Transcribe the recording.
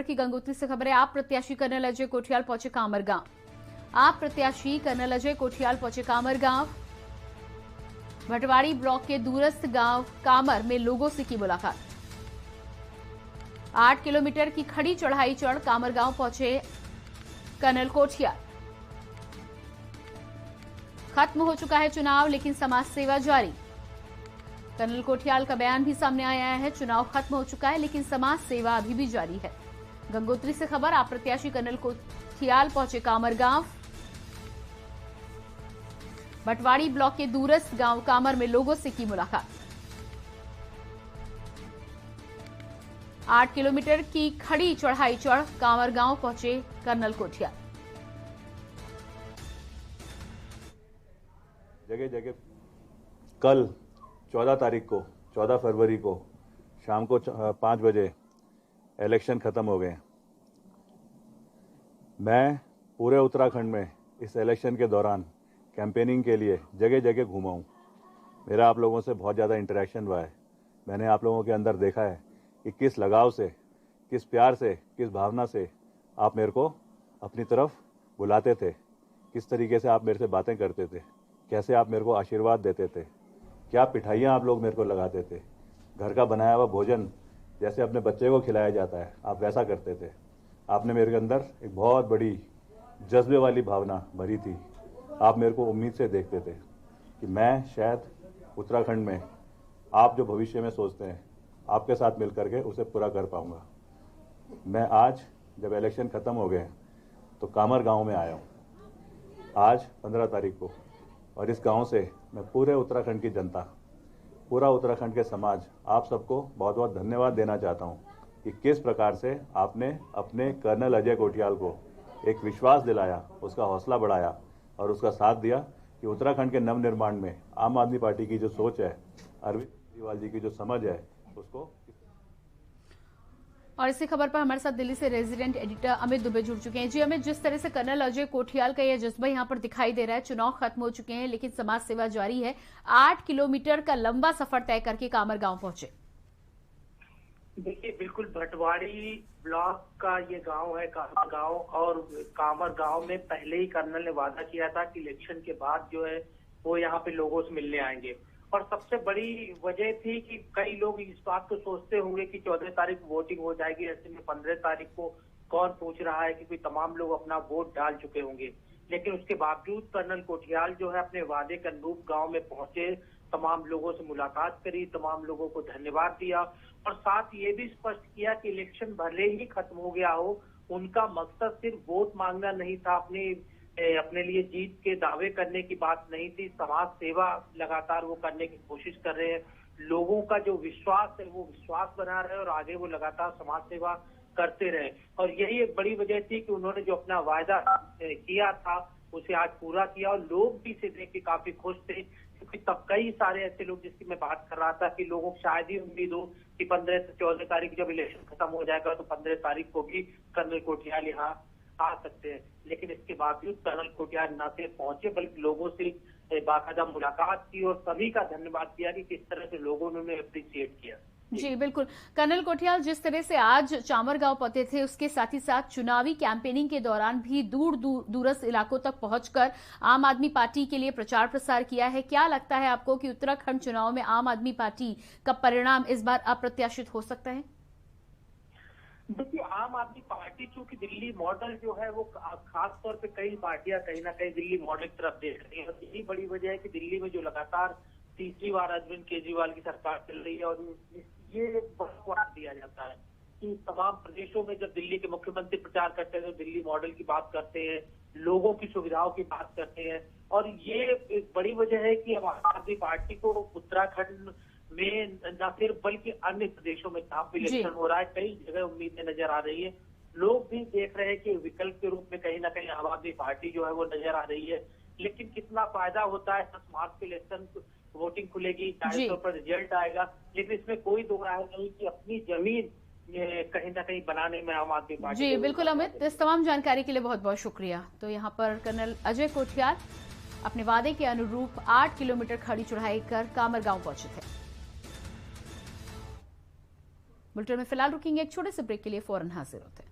की गंगोत्री से खबर है। आप प्रत्याशी कर्नल अजय कोठियाल पहुंचे कामर गांव। आप प्रत्याशी कर्नल अजय कोठियाल पहुंचे कामर गांव। भटवाड़ी ब्लॉक के दूरस्थ गांव कामर में लोगों से की मुलाकात। 8 किलोमीटर की खड़ी चढ़ाई चढ़ कामर गांव पहुंचे कर्नल कोठियाल। खत्म हो चुका है चुनाव, लेकिन समाज सेवा जारी। कर्नल कोठियाल का बयान भी सामने आया है। चुनाव खत्म हो चुका है, लेकिन समाज सेवा अभी भी जारी है। गंगोत्री से खबर, आप प्रत्याशी कर्नल कोठियाल पहुंचे कामर गांव। भटवाड़ी ब्लॉक के दूरस्थ गांव कामर में लोगों से की मुलाकात। 8 किलोमीटर की खड़ी चढ़ाई चढ़ कामर गांव पहुंचे कर्नल कोठियाल। जगह जगह कल 14 फरवरी को शाम को 5 बजे इलेक्शन खत्म हो गए। मैं पूरे उत्तराखंड में इस इलेक्शन के दौरान कैंपेनिंग के लिए जगह जगह घूमा हूँ। मेरा आप लोगों से बहुत ज़्यादा इंटरेक्शन हुआ है। मैंने आप लोगों के अंदर देखा है कि किस लगाव से, किस प्यार से, किस भावना से आप मेरे को अपनी तरफ बुलाते थे, किस तरीके से आप मेरे से बातें करते थे, कैसे आप मेरे को आशीर्वाद देते थे, क्या पिठाइयाँ आप लोग मेरे को लगाते थे। घर का बनाया हुआ भोजन जैसे अपने बच्चे को खिलाया जाता है, आप वैसा करते थे। आपने मेरे अंदर एक बहुत बड़ी जज्बे वाली भावना भरी थी। आप मेरे को उम्मीद से देखते थे कि मैं शायद उत्तराखंड में आप जो भविष्य में सोचते हैं, आपके साथ मिल करके उसे पूरा कर पाऊंगा। मैं आज जब इलेक्शन खत्म हो गए तो कामर गांव में आया हूँ आज 15 तारीख को, और इस गांव से मैं पूरे उत्तराखंड की जनता, पूरा उत्तराखंड के समाज, आप सबको बहुत बहुत धन्यवाद देना चाहता हूं कि किस प्रकार से आपने अपने कर्नल अजय कोठियाल को एक विश्वास दिलाया, उसका हौसला बढ़ाया और उसका साथ दिया कि उत्तराखंड के नवनिर्माण में आम आदमी पार्टी की जो सोच है, अरविंद केजरीवाल जी की जो समझ है, उसको। और इसी खबर पर हमारे साथ दिल्ली से रेजिडेंट एडिटर अमित दुबे जुड़ चुके हैं। जी अमित, जिस तरह से कर्नल अजय कोठियाल का यह जज्बा यहां पर दिखाई दे रहा है, चुनाव खत्म हो चुके हैं लेकिन समाज सेवा जारी है। 8 किलोमीटर का लंबा सफर तय करके कामर गांव पहुंचे। देखिए, बिल्कुल भटवाड़ी ब्लॉक का ये गांव है कामर गांव, और कामर गांव में पहले ही कर्नल ने वादा किया था कि इलेक्शन के बाद जो है वो यहाँ पे लोगों से मिलने आएंगे। और सबसे बड़ी वजह थी कि कई लोग इस बात को सोचते होंगे कि 14 तारीख वोटिंग हो जाएगी, ऐसे में 15 तारीख को कौन पूछ रहा है, क्योंकि तमाम लोग अपना वोट डाल चुके होंगे। लेकिन उसके बावजूद कर्नल कोठियाल जो है अपने वादे के अनुरूप गांव में पहुंचे, तमाम लोगों से मुलाकात करी, तमाम लोगों को धन्यवाद दिया और साथ ये भी स्पष्ट किया कि इलेक्शन भले ही खत्म हो गया हो, उनका मकसद सिर्फ वोट मांगना नहीं था, अपने लिए जीत के दावे करने की बात नहीं थी। समाज सेवा लगातार वो करने की कोशिश कर रहे हैं। लोगों का जो विश्वास है वो विश्वास बना रहे और आगे वो लगातार समाज सेवा करते रहे। और यही एक बड़ी वजह थी कि उन्होंने जो अपना वायदा किया था उसे आज पूरा किया, और लोग भी इसे देख के काफी खुश थे, क्योंकि तब कई सारे ऐसे लोग जिसकी मैं बात कर रहा था कि लोगों को शायद ही उम्मीद हो कि 15 से 14 तारीख जब इलेक्शन खत्म हो जाएगा तो 15 तारीख को भी कर्नल कोठियाल यहाँ आ सकते हैं। लेकिन इसके बावजूद कर्नल कोठियाल न सिर्फ पहुंचे बल्कि लोगों से बाकायदा मुलाकात की और सभी का धन्यवाद किया कि किस तरह से लोगों ने उन्हें अप्रिशिएट किया। जी बिल्कुल, कर्नल कोठियाल जिस तरह से आज चामर गांव पहुंचे थे, उसके साथ ही साथ चुनावी कैंपेनिंग के दौरान भी दूरस्थ इलाकों तक पहुंचकर आम आदमी पार्टी के लिए प्रचार प्रसार किया है। क्या लगता है आपको कि उत्तराखंड चुनाव में आम आदमी पार्टी का परिणाम इस बार अप्रत्याशित हो सकता है? देखिए, आम आदमी पार्टी चूंकि दिल्ली मॉडल जो है वो खास तौर पे कई पार्टियां कहीं ना कहीं दिल्ली मॉडल की तरफ देख रही है, और यही बड़ी वजह है कि दिल्ली में जो लगातार तीसरी बार अरविंद केजरीवाल की सरकार चल रही है, और ये बहुत दिया जाता है कि तमाम प्रदेशों में जब दिल्ली के मुख्यमंत्री प्रचार करते हैं तो दिल्ली मॉडल की बात करते हैं, लोगों की सुविधाओं की बात करते हैं। और ये एक बड़ी वजह है कि आम आदमी पार्टी को उत्तराखंड में न सिर्फ बल्कि अन्य प्रदेशों में जहां पे इलेक्शन हो रहा है कई जगह उम्मीदें नजर आ रही है। लोग भी देख रहे हैं कि विकल्प के रूप में कहीं ना कहीं आम आदमी पार्टी जो है वो नजर आ रही है। लेकिन कितना फायदा होता है, 10 मार्च को इलेक्शन वोटिंग खुलेगी, 400 पर रिजल्ट आएगा, लेकिन इसमें कोई दो राय नहीं कि अपनी जमीन कहीं ना कहीं बनाने में आम आदमी पार्टी। जी बिल्कुल अमित, इस तमाम जानकारी के लिए बहुत बहुत शुक्रिया। तो यहाँ पर कर्नल अजय कोठियाल अपने वादे के अनुरूप 8 किलोमीटर खड़ी चढ़ाई कर कामर गांव पहुंचे थे। बुलेटिन में फिलहाल रुकेंगे एक छोटे से ब्रेक के लिए, फौरन हाजिर होते हैं।